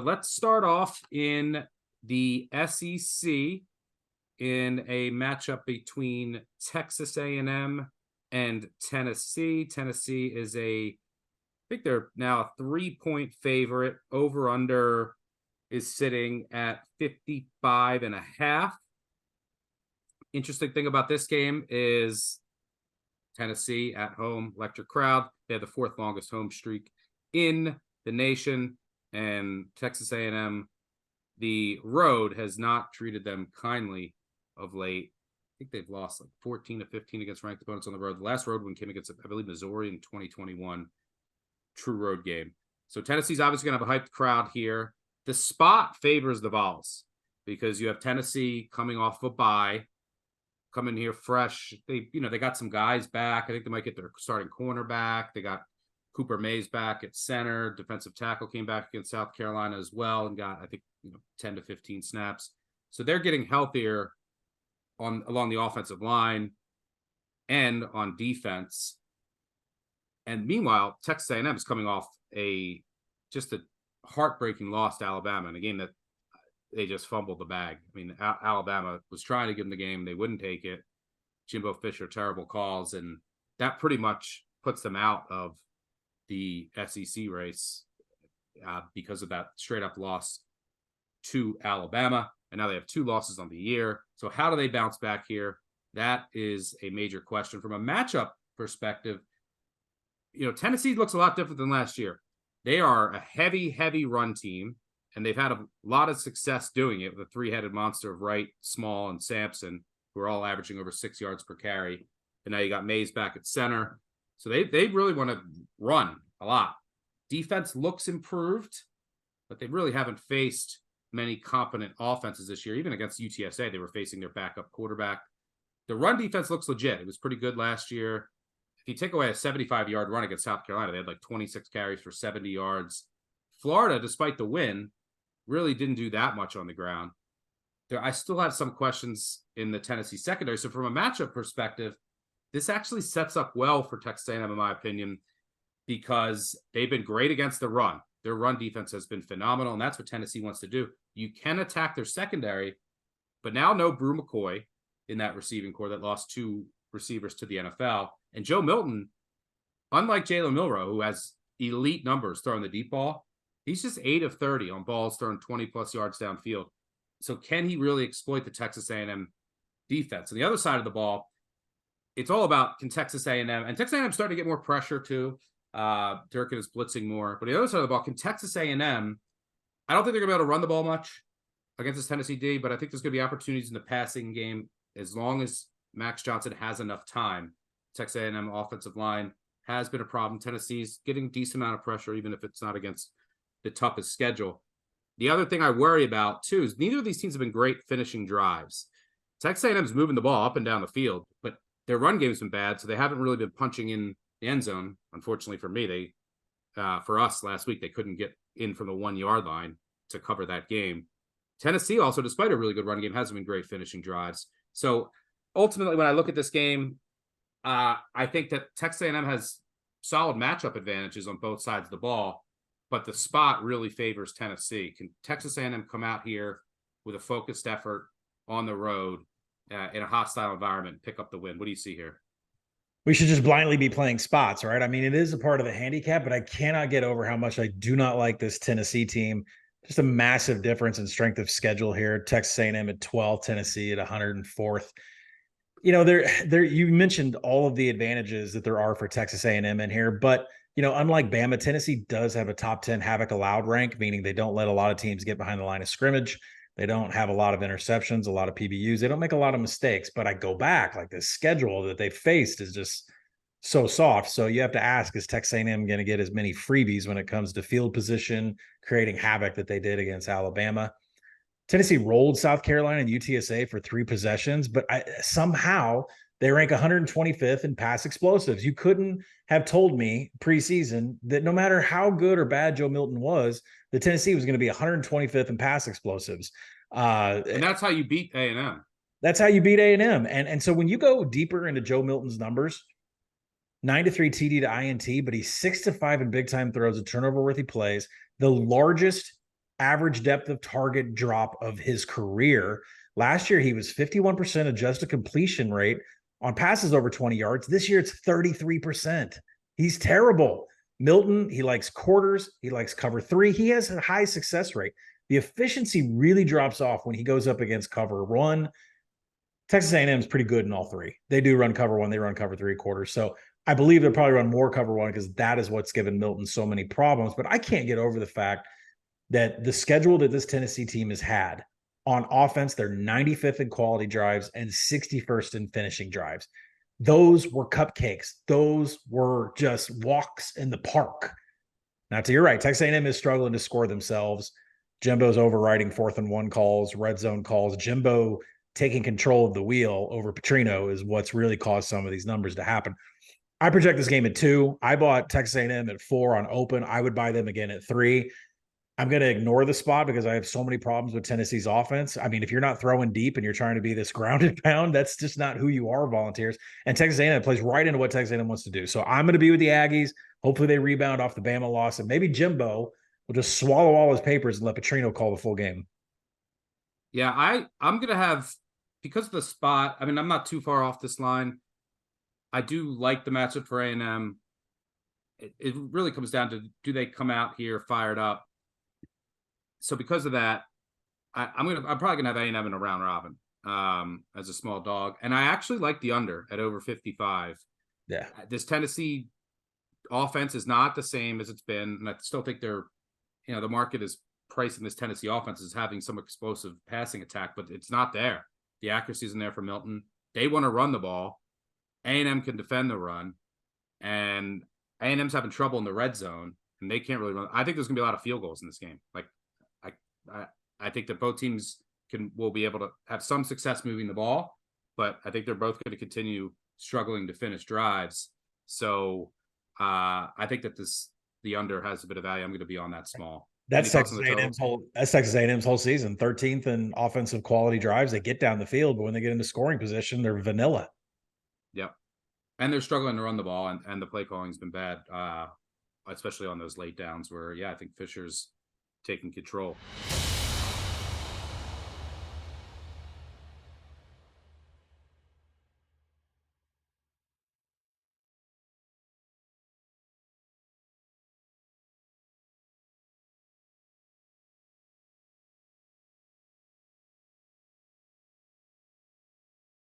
let's start off in the SEC in a matchup between Texas A&M and Tennessee. Tennessee is I think they're now a 3-point favorite. Over under is sitting at 55.5. Interesting thing about this game is Tennessee at home, electric crowd. They have the 4th longest home streak in the nation, and Texas A&M, the road has not treated them kindly of late. I think they've lost like 14 to 15 against ranked opponents on the road. The last road one came against, I believe, Missouri in 2021. True road game. So Tennessee's obviously going to have a hyped crowd here. The spot favors the Vols because you have Tennessee coming off a bye, coming here fresh. They got some guys back. I think they might get their starting cornerback. They got Cooper Mays back at center. Defensive tackle came back against South Carolina as well and got, I think, 10 to 15 snaps. So they're getting healthier along the offensive line and on defense. And meanwhile, Texas A&M is coming off just a heartbreaking loss to Alabama in a game that they just fumbled the bag. I mean, Alabama was trying to give them the game. They wouldn't take it. Jimbo Fisher, terrible calls. And that pretty much puts them out of the SEC race because of that straight up loss to Alabama. And now they have 2 losses on the year. So how do they bounce back here? That is a major question. From a matchup perspective, Tennessee looks a lot different than last year. They are a heavy, heavy run team, and they've had a lot of success doing it with a 3-headed monster of Wright, Small, and Sampson, who are all averaging over 6 yards per carry. And now you got Mays back at center. So they really want to run a lot. Defense looks improved, but they really haven't faced many competent offenses this year. Even against UTSA, they were facing their backup quarterback. The run defense looks legit. It was pretty good last year. If you take away a 75-yard run against South Carolina, they had like 26 carries for 70 yards. Florida, despite the win, really didn't do that much on the ground. I still have some questions in the Tennessee secondary. So from a matchup perspective, this actually sets up well for Texas A&M, in my opinion, because they've been great against the run. Their run defense has been phenomenal, and that's what Tennessee wants to do. You can attack their secondary, but now no Brew McCoy in that receiving core that lost 2 receivers to the NFL. And Joe Milton, unlike Jalen Milroe, who has elite numbers throwing the deep ball, he's just 8 of 30 on balls throwing 20-plus yards downfield. So can he really exploit the Texas A&M defense? On the other side of the ball, it's all about, can Texas A&M, and Texas A&M starting to get more pressure too. Durkin is blitzing more. But the other side of the ball, can Texas A&M, I don't think they're going to be able to run the ball much against this Tennessee D, but I think there's going to be opportunities in the passing game as long as Max Johnson has enough time. Texas A&M offensive line has been a problem. Tennessee's getting a decent amount of pressure, even if it's not against the toughest schedule. The other thing I worry about, too, is neither of these teams have been great finishing drives. Texas A&M is moving the ball up and down the field, but their run game's been bad, so they haven't really been punching in the end zone. Unfortunately for me, for us last week, they couldn't get in from the 1-yard line to cover that game. Tennessee also, despite a really good run game, hasn't been great finishing drives. So ultimately, when I look at this game, I think that Texas A&M has solid matchup advantages on both sides of the ball, but the spot really favors Tennessee. Can Texas A&M come out here with a focused effort on the road in a hostile environment and pick up the win? What do you see here? We should just blindly be playing spots, right? I mean, it is a part of the handicap, but I cannot get over how much I do not like this Tennessee team. Just a massive difference in strength of schedule here. Texas A&M at 12, Tennessee at 104th. You mentioned all of the advantages that there are for Texas A&M in here, but unlike Bama, Tennessee does have a top 10 havoc allowed rank, meaning they don't let a lot of teams get behind the line of scrimmage. They don't have a lot of interceptions, a lot of PBUs. They don't make a lot of mistakes, but I go back, like the schedule that they faced is just so soft. So you have to ask, is Texas A&M going to get as many freebies when it comes to field position, creating havoc that they did against Alabama? Tennessee rolled South Carolina and UTSA for 3 possessions, but somehow they rank 125th in pass explosives. You couldn't have told me preseason that no matter how good or bad Joe Milton was, the Tennessee was going to be 125th in pass explosives. And that's how you beat A&M. That's how you beat A&M. And so when you go deeper into Joe Milton's numbers, 9-3 TD to INT, but he's 6-5 in big time throws and turnover worthy plays. The largest average depth of target drop of his career. Last year, he was 51% adjusted completion rate on passes over 20 yards. This year, it's 33%. He's terrible. Milton, he likes quarters. He likes cover three. He has a high success rate. The efficiency really drops off when he goes up against cover one. Texas A&M is pretty good in all three. They do run cover one. They run cover three quarters. So I believe they'll probably run more cover one because that is what's given Milton so many problems. But I can't get over the fact that the schedule that this Tennessee team has had on offense, they're 95th in quality drives and 61st in finishing drives. Those were cupcakes. Those were just walks in the park. Now, to your right, Texas A&M is struggling to score themselves. Jimbo's overriding 4th and 1 calls, red zone calls. Jimbo taking control of the wheel over Petrino is what's really caused some of these numbers to happen. I project this game at 2. I bought Texas A&M at 4 on open. I would buy them again at 3. I'm going to ignore the spot because I have so many problems with Tennessee's offense. I mean, if you're not throwing deep and you're trying to be this grounded pound, that's just not who you are, Volunteers. And Texas A&M plays right into what Texas A&M wants to do. So I'm going to be with the Aggies. Hopefully they rebound off the Bama loss, and maybe Jimbo will just swallow all his papers and let Petrino call the full game. Yeah, I'm going to have, because of the spot, I mean, I'm not too far off this line. I do like the matchup for A&M. It really comes down to, do they come out here fired up? So because of that, I'm probably gonna have A&M in a round robin as a small dog, and I actually like the under at over 55. Yeah, this Tennessee offense is not the same as it's been, and I still think they're, the market is pricing this Tennessee offense as having some explosive passing attack, but it's not there. The accuracy isn't there for Milton. They want to run the ball. A&M can defend the run, and A&M's having trouble in the red zone, and they can't really run. I think there's gonna be a lot of field goals in this game. Like, I think that both teams will be able to have some success moving the ball, but I think they're both going to continue struggling to finish drives. So I think that the under has a bit of value. I'm going to be on that small. That's Texas A&M's whole season. 13th in offensive quality drives. They get down the field, but when they get into scoring position, they're vanilla. Yep. And they're struggling to run the ball, and the play calling's been bad, especially on those late downs where, I think Fisher's taking control.